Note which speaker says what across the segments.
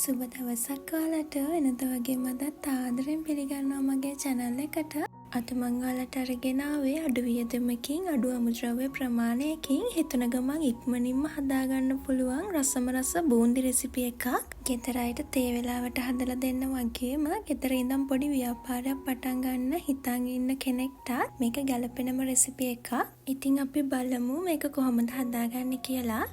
Speaker 1: සුබ දවසක් ඔයාලට. වෙනද වගේ මදත් ආදරෙන් පිළිගන්නවා මගේ channel එකට. අද මං ඔයාලට අරගෙන ආවේ අඩු වියදමකින් අඩු අමුද්‍රව්‍ය ප්‍රමාණයකින් හිතුන ගමන් ඉක්මනින්ම හදාගන්න පුළුවන් රසම රස බූන්දි රෙසිපි එකක්. ගෙදර අයට තේ වෙලාවට හදලා දෙන්න වගේම ගෙදර ඉඳන් පොඩි ව්‍යාපාරයක් පටන් ගන්න හිතන් ඉන්න කෙනෙක්ට මේක ගැලපෙනම රෙසිපි එකක්. ඉතින් අපි බලමු මේක කොහොමද හදාගන්නේ කියලා.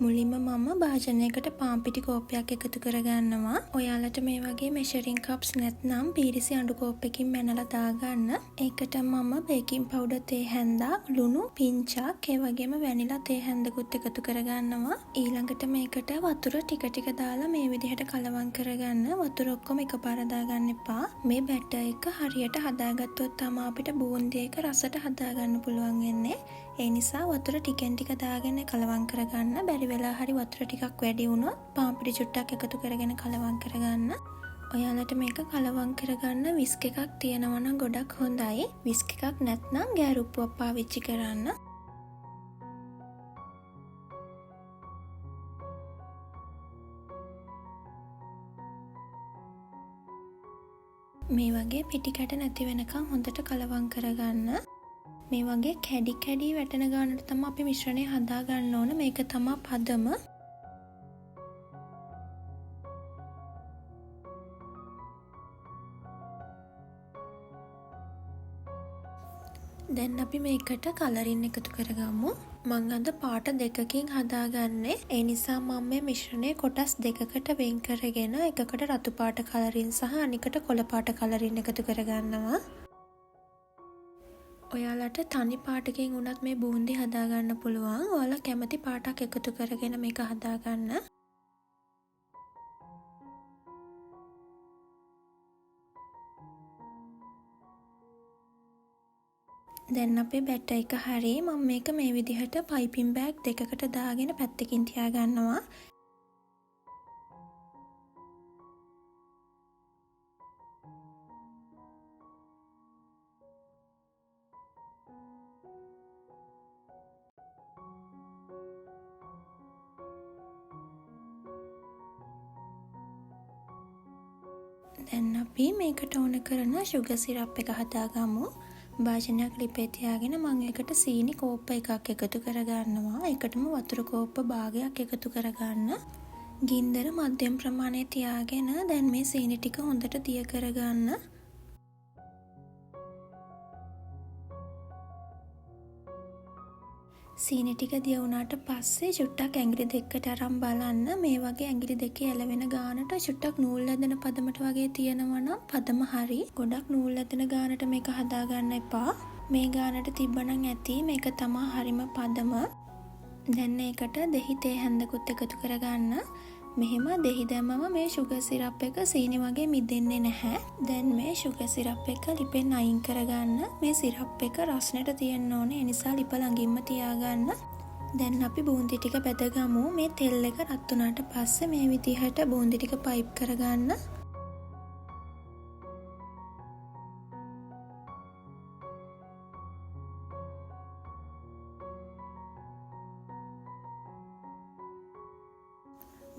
Speaker 1: මුලින්ම මම භාජනයකට පාන් පිටි කෝප්පයක් එකතු කරගන්නවා. ඔයාලට මේ වගේ මෙෂරින් කප්ස් නැත්නම් පීරිසි අඬු කෝප්පකින් මැනලා දාගන්න. ඒකට මම බේකින් පවුඩර් තේ හැන්දා, ලුණු පිංචක්, ඒ වගේම වැනිලා තේ හැන්දකුත් එකතු කරගන්නවා. ඊළඟට මේකට වතුර ටික ටික දාලා මේ විදිහට කලවම් කරගන්න. වතුර ඔක්කොම එකපාර දාගන්න එපා. මේ බැටර් එක හරියට හදාගත්තොත් තමයි අපිට බූන්දි එක රසට හදාගන්න පුළුවන් වෙන්නේ. ඒ නිසා වතුර ටිකෙන් ටික දාගෙන කලවම් කරගන්න. බැරි වෙලා හරි වතුර ටිකක් වැඩි වුණොත් පාන් පිටි චුට්ටක් එකතු කරගෙන කලවම් කරගන්න. ඔයාලට මේක කලවම් කරගන්න විස්ක් එකක් තියෙනවා නම් ගොඩක් හොඳයි. විස්ක් එකක් නැත්නම් ගෑරුප්පුවක් පාවිච්චි කරන්න. මේ වගේ පිටි කැට නැති වෙනකන් හොඳට කලවම් කරගන්න. මේ වගේ කැඩි කැඩි වැටෙන ගානට තමයි අපි මිශ්‍රණය හදා ගන්න ඕන. මේක තමයි පදම. දැන් අපි මේකට කලරින් එකතු කරගමු. මම අද පාට දෙකකින් හදාගන්නේ. ඒ නිසා මම මේ මිශ්‍රණය කොටස් දෙකකට වෙන් කරගෙන එකකට රතු පාට කලරින් සහ අනිකට කොළ පාට කලරින් එකතු කරගන්නවා. ඔයාලට තනි පාටකින් උනත් මේ බූන්දි හදාගන්න පුළුවන්. ඔයාලා කැමති පාටක් එකතු කරගෙන මේක හදාගන්න. දැන් අපේ බැටර් එක හරි. මම මේක මේ විදිහට පයිපින් බෑග් දෙකකට දාගෙන පැත්තකින් තියාගන්නවා. දැන් අපි මේකට ඕන කරන සුගර් සිරප් එක හදාගමු. භාජනයක් ලිපේ තියාගෙන මම ඒකට සීනි කෝප්ප එකක් එකතු කරගන්නවා. ඒකටම වතුර කෝප්ප භාගයක් එකතු කරගන්න. ගින්දර මධ්‍යම ප්‍රමාණයේ තියාගෙන දැන් මේ සීනි ටික හොඳට දිය කරගන්න. සීනි ටික දිය වුණාට පස්සේ චුට්ටක් ඇඟිලි දෙකකට අරන් බලන්න. මේ වගේ ඇඟිලි දෙකේ ඇලවෙන ගානට චුට්ටක් නූල් ඇදෙන පදමට වගේ තියෙනවා නම් පදම හරි. ගොඩක් නූල් ඇදෙන ගානට මේක හදාගන්න එපා. මේ ගානට තිබ්බනම් ඇති. මේක තමයි හරිම පදම. දැන් ඒකට දෙහි තේ හැන්දකුත් එකතු කරගන්න. මෙහෙම දෙහි දැම්මම මේ සුගර් සිරප් එක සීනි වගේ මිදෙන්නේ නැහැ. දැන් මේ සුගර් සිරප් එක ලිපෙන් අයින් කරගන්න. මේ සිරප් එක රස්නෙට තියෙන්න ඕනේ. ඒ නිසා ලිප ළඟින්ම තියාගන්න. දැන් අපි බූන්දි ටික බෙදගමු. මේ තෙල් එක රත් වුණාට පස්සේ මේ විදිහට බූන්දි ටික පයිප් කරගන්න.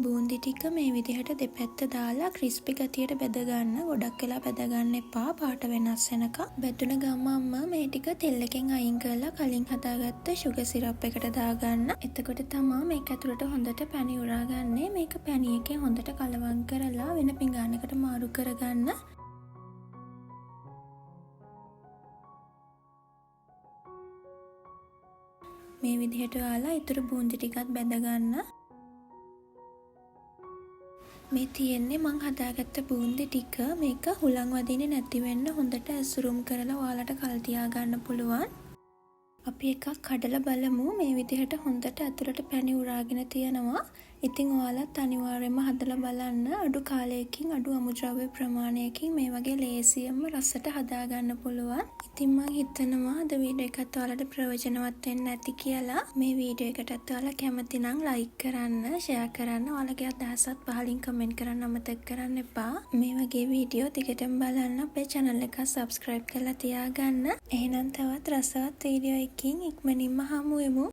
Speaker 1: බූන්දි ටික මේ විදිහට දෙපැත්ත දාලා ක්‍රිස්පි ගතියට බෙද ගන්න. ගොඩක් වෙලා බෙද ගන්න එපා. පාට වෙනස් වෙනකම්. බෙදුන ගමන්ම මේ ටික තෙල් එකෙන් අයින් කරලා කලින් හදාගත්ත සුගර් සිරප් එකට දාගන්න. එතකොට තමයි මේක ඇතුළට හොඳට පැණි උරාගන්නේ. මේක පැණි එකෙන් හොඳට කලවම් කරලා වෙන පිඟානකට මාරු කරගන්න. මේ විදිහට ඔයාලා ඊටු බූන්දි ටිකත් බෙද ගන්න. මේ තියෙන්නේ මං හදාගත්ත බූන්දි ටික. මේක හුලං වදින්නේ නැති වෙන්න හොඳට ඇසුරුම් කරලා ඔයාලට කල් තියා ගන්න පුළුවන්. අපි එකක් කඩලා බලමු. මේ විදිහට හොඳට ඇතුළට පැණි උරාගෙන තියෙනවා. ඉතින් ඔයාලත් අනිවාර්යයෙන්ම හදලා බලන්න. අඩු කාලයකින් අඩු අමුද්‍රව්‍ය ප්‍රමාණයකින් මේ වගේ ලේසියෙන්ම රසට හදාගන්න පුළුවන්. ඉතින් මං හිතනවා අද වීඩියෝ එකත් ඔයාලට ප්‍රයෝජනවත් වෙන්න ඇති කියලා. මේ වීඩියෝ එකටත් ඔයාලා කැමති නම් ලයික් කරන්න, ෂෙයා කරන්න, ඔයාලගේ අදහසත් පහලින් කමෙන්ට් කරන්න අමතක කරන්න එපා. මේ වගේ වීඩියෝ දිගටම බලන්න අපේ channel එක subscribe කරලා තියාගන්න. එහෙනම් තවත් රසවත් වීඩියෝ එකකින් ඉක්මනින්ම හමු වෙමු.